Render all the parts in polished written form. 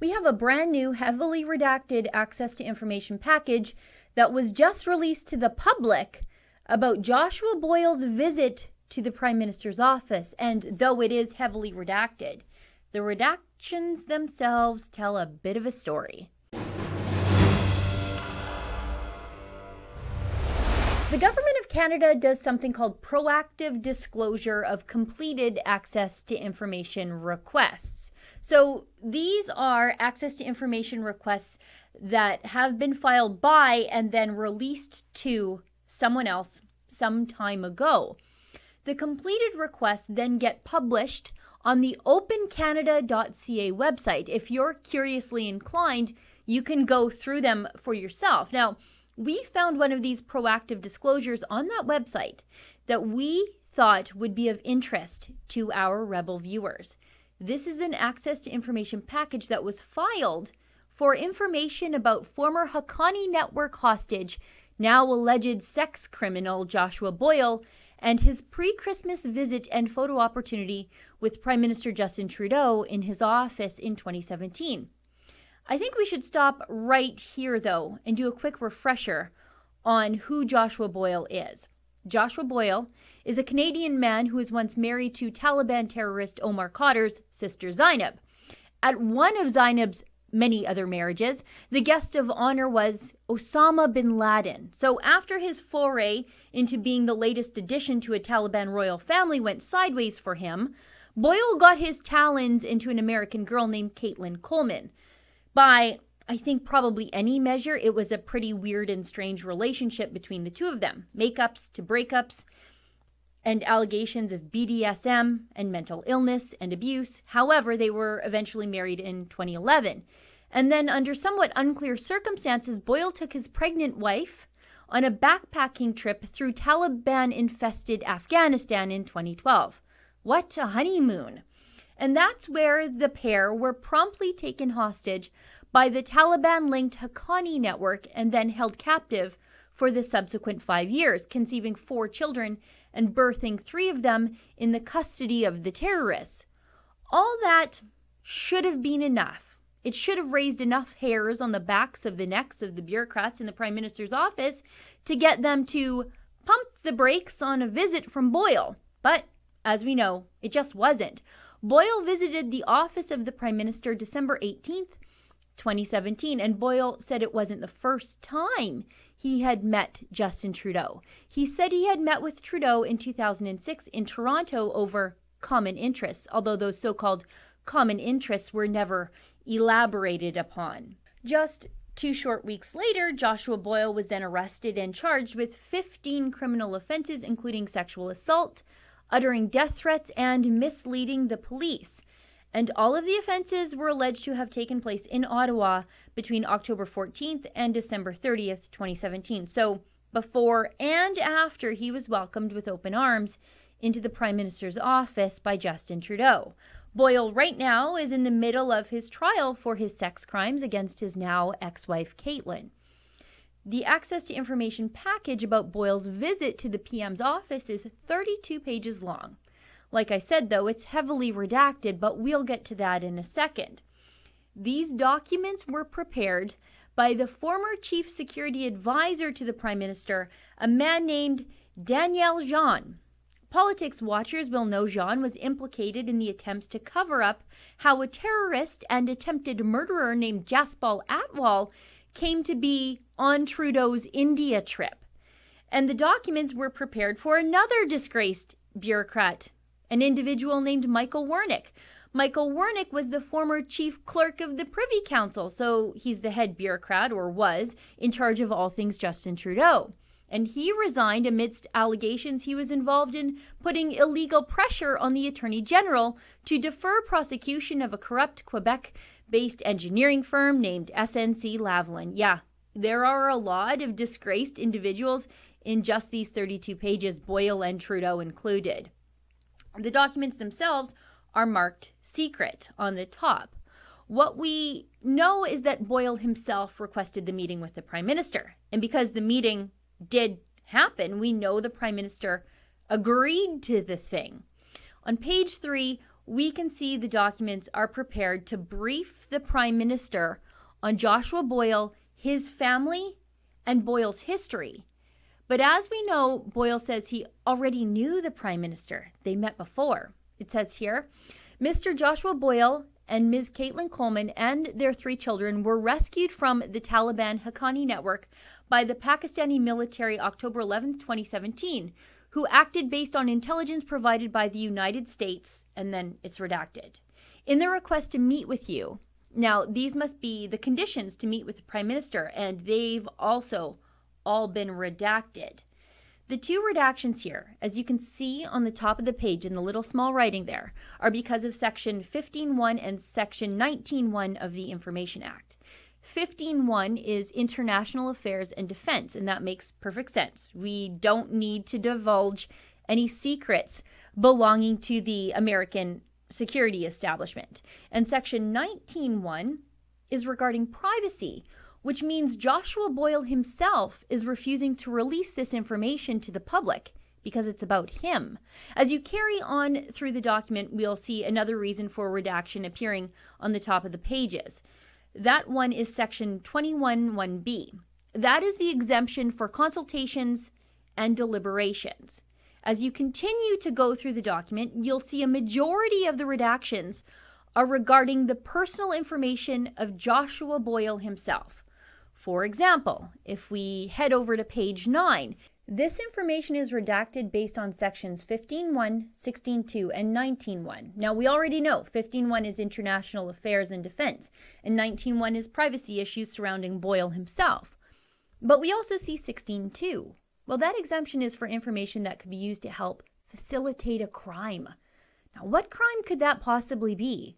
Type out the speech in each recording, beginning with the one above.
We have a brand new, heavily redacted access to information package that was just released to the public about Joshua Boyle's visit to the Prime Minister's office. And though it is heavily redacted, the redactions themselves tell a bit of a story. The Government of Canada does something called proactive disclosure of completed access to information requests. So these are access to information requests that have been filed by and then released to someone else some time ago. The completed requests then get published on the opencanada.ca website. If you're curiously inclined, you can go through them for yourself. Now, we found one of these proactive disclosures on that website that we thought would be of interest to our Rebel viewers. This is an access to information package that was filed for information about former Haqqani Network hostage, now alleged sex criminal Joshua Boyle, and his pre-Christmas visit and photo opportunity with Prime Minister Justin Trudeau in his office in 2017. I think we should stop right here, though, and do a quick refresher on who Joshua Boyle is. Joshua Boyle is a Canadian man who was once married to Taliban terrorist Omar Khadr's sister Zainab. At one of Zainab's many other marriages, the guest of honor was Osama bin Laden. So after his foray into being the latest addition to a Taliban royal family went sideways for him, Boyle got his talons into an American girl named Caitlin Coleman. By, I think, probably any measure, it was a pretty weird and strange relationship between the two of them. Makeups to breakups and allegations of BDSM and mental illness and abuse. However, they were eventually married in 2011. And then, under somewhat unclear circumstances, Boyle took his pregnant wife on a backpacking trip through Taliban-infested Afghanistan in 2012. What a honeymoon! And that's where the pair were promptly taken hostage by the Taliban-linked Haqqani network and then held captive for the subsequent 5 years, conceiving 4 children and birthing 3 of them in the custody of the terrorists. All that should have been enough. It should have raised enough hairs on the backs of the necks of the bureaucrats in the Prime Minister's office to get them to pump the brakes on a visit from Boyle. But, as we know, it just wasn't. Boyle visited the office of the Prime Minister December 18th, 2017, and Boyle said it wasn't the first time he had met Justin Trudeau. He said he had met with Trudeau in 2006 in Toronto over common interests, although those so-called common interests were never elaborated upon. Just 2 short weeks later, Joshua Boyle was then arrested and charged with 15 criminal offenses, including sexual assault, uttering death threats, and misleading the police. And all of the offenses were alleged to have taken place in Ottawa between October 14th and December 30th, 2017. So before and after he was welcomed with open arms into the Prime Minister's office by Justin Trudeau. Boyle right now is in the middle of his trial for his sex crimes against his now ex-wife Caitlin. The access to information package about Boyle's visit to the PM's office is 32 pages long. Like I said, though, it's heavily redacted, but we'll get to that in a second. These documents were prepared by the former chief security advisor to the Prime Minister, a man named Daniel Jean. Politics watchers will know Jean was implicated in the attempts to cover up how a terrorist and attempted murderer named Jaspal Atwal came to be on Trudeau's India trip. And the documents were prepared for another disgraced bureaucrat, an individual named Michael Wernick. Michael Wernick was the former chief clerk of the Privy Council, so he's the head bureaucrat, or was, in charge of all things Justin Trudeau. And he resigned amidst allegations he was involved in putting illegal pressure on the Attorney General to defer prosecution of a corrupt Quebec-based engineering firm named SNC Lavalin. Yeah, there are a lot of disgraced individuals in just these 32 pages, Boyle and Trudeau included. The documents themselves are marked secret on the top. What we know is that Boyle himself requested the meeting with the Prime Minister. And because the meeting did happen, we know the Prime Minister agreed to the thing. On page 3, we can see the documents are prepared to brief the Prime Minister on Joshua Boyle, his family, and Boyle's history. But as we know, Boyle says he already knew the Prime Minister. They met before. It says here, Mr. Joshua Boyle and Ms. Caitlin Coleman and their 3 children were rescued from the Taliban Haqqani network by the Pakistani military October 11, 2017, who acted based on intelligence provided by the United States, and then it's redacted. In the request to meet with you, now these must be the conditions to meet with the Prime Minister, and they've also all been redacted. The 2 redactions here, as you can see on the top of the page in the little small writing there, are because of Section 15.1 and Section 19.1 of the Information Act. 15.1 is International Affairs and Defense, and that makes perfect sense. We don't need to divulge any secrets belonging to the American security establishment. And Section 19.1 is regarding privacy, which means Joshua Boyle himself is refusing to release this information to the public because it's about him. As you carry on through the document, we'll see another reason for redaction appearing on the top of the pages. That one is Section 21(1)(b). That is the exemption for consultations and deliberations. As you continue to go through the document, you'll see a majority of the redactions are regarding the personal information of Joshua Boyle himself. For example, if we head over to page 9, this information is redacted based on sections 15.1, 16.2, and 19.1. Now, we already know 15.1 is International Affairs and Defense, and 19.1 is privacy issues surrounding Boyle himself. But we also see 16.2. Well, that exemption is for information that could be used to help facilitate a crime. Now, what crime could that possibly be?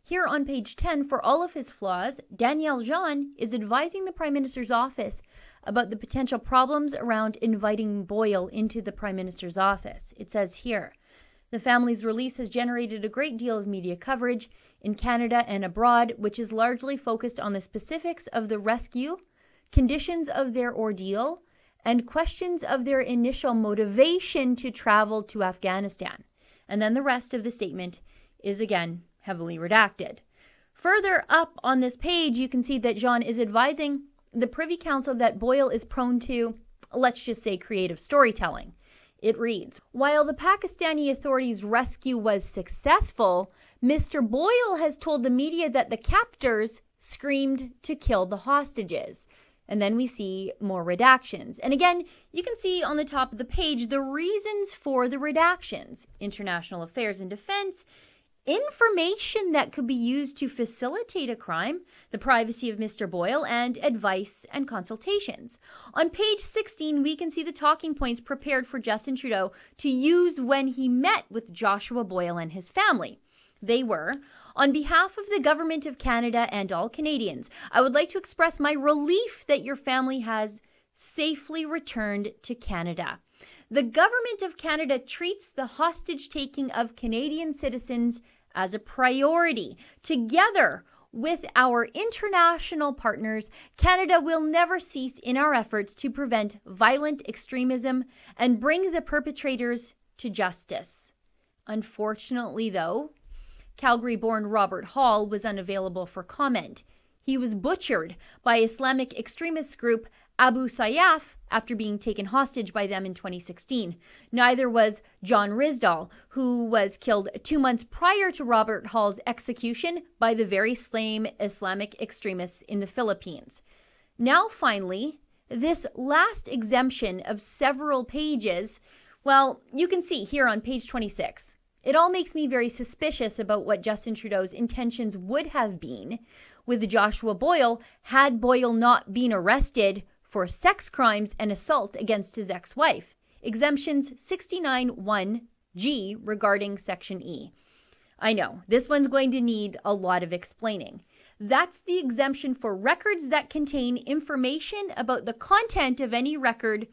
Here on page 10, for all of his flaws, Danielle Jean is advising the Prime Minister's office about the potential problems around inviting Boyle into the Prime Minister's office. It says here, the family's release has generated a great deal of media coverage in Canada and abroad, which is largely focused on the specifics of the rescue, conditions of their ordeal, and questions of their initial motivation to travel to Afghanistan. And then the rest of the statement is again heavily redacted. Further up on this page, you can see that Jean is advising the Privy Council that Boyle is prone to, let's just say, creative storytelling. It reads, while the Pakistani authorities' rescue was successful, Mr. Boyle has told the media that the captors screamed to kill the hostages. And then we see more redactions. And again, you can see on the top of the page the reasons for the redactions. International Affairs and Defense, information that could be used to facilitate a crime, the privacy of Mr. Boyle, and advice and consultations. On page 16, we can see the talking points prepared for Justin Trudeau to use when he met with Joshua Boyle and his family. They were, on behalf of the Government of Canada and all Canadians, I would like to express my relief that your family has safely returned to Canada. The Government of Canada treats the hostage-taking of Canadian citizens as a priority. Together with our international partners, Canada will never cease in our efforts to prevent violent extremism and bring the perpetrators to justice. Unfortunately, though, Calgary-born Robert Hall was unavailable for comment. He was butchered by Islamic extremist group Abu Sayyaf after being taken hostage by them in 2016. Neither was John Rizdal, who was killed 2 months prior to Robert Hall's execution by the very same Islamic extremists in the Philippines. Now, finally, this last exemption of several pages, well, you can see here on page 26. It all makes me very suspicious about what Justin Trudeau's intentions would have been with Joshua Boyle had Boyle not been arrested for sex crimes and assault against his ex-wife. Exemptions 69(1)(g) regarding Section E. I know, this one's going to need a lot of explaining. That's the exemption for records that contain information about the content of any record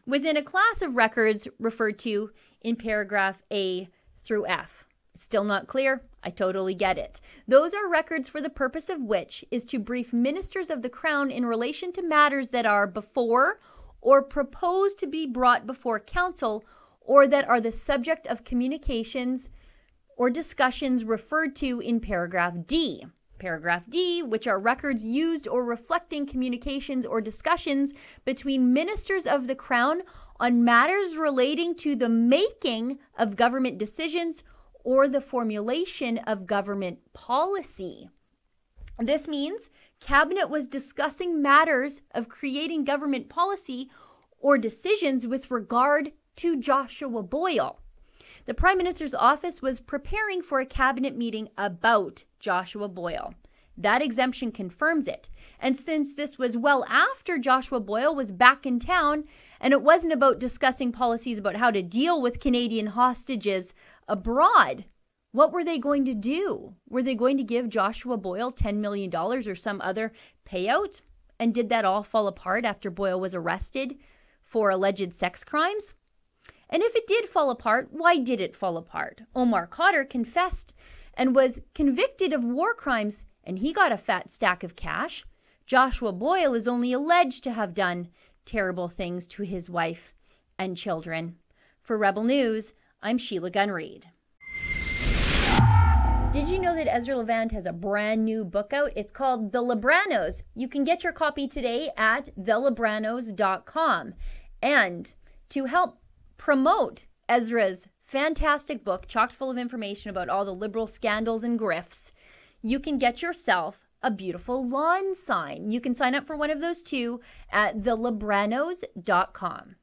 within a class of records referred to in paragraph A through F. Still not clear? I totally get it. Those are records for the purpose of which is to brief ministers of the Crown in relation to matters that are before or proposed to be brought before Council or that are the subject of communications or discussions referred to in paragraph D. Paragraph D, which are records used or reflecting communications or discussions between ministers of the Crown on matters relating to the making of government decisions or the formulation of government policy. This means Cabinet was discussing matters of creating government policy or decisions with regard to Joshua Boyle. The Prime Minister's office was preparing for a Cabinet meeting about Joshua Boyle. That exemption confirms it. And since this was well after Joshua Boyle was back in town, and it wasn't about discussing policies about how to deal with Canadian hostages abroad, what were they going to do? Were they going to give Joshua Boyle $10 million or some other payout? And did that all fall apart after Boyle was arrested for alleged sex crimes? And if it did fall apart, why did it fall apart? Omar Khadr confessed and was convicted of war crimes, and he got a fat stack of cash. Joshua Boyle is only alleged to have done terrible things to his wife and children. For Rebel News, I'm Sheila Gunn Reid. Did you know that Ezra Levant has a brand new book out? It's called The Libranos. You can get your copy today at thelibranos.com. And to help promote Ezra's fantastic book, chock full of information about all the liberal scandals and grifts, you can get yourself a beautiful lawn sign. You can sign up for one of those too at thelibranos.com.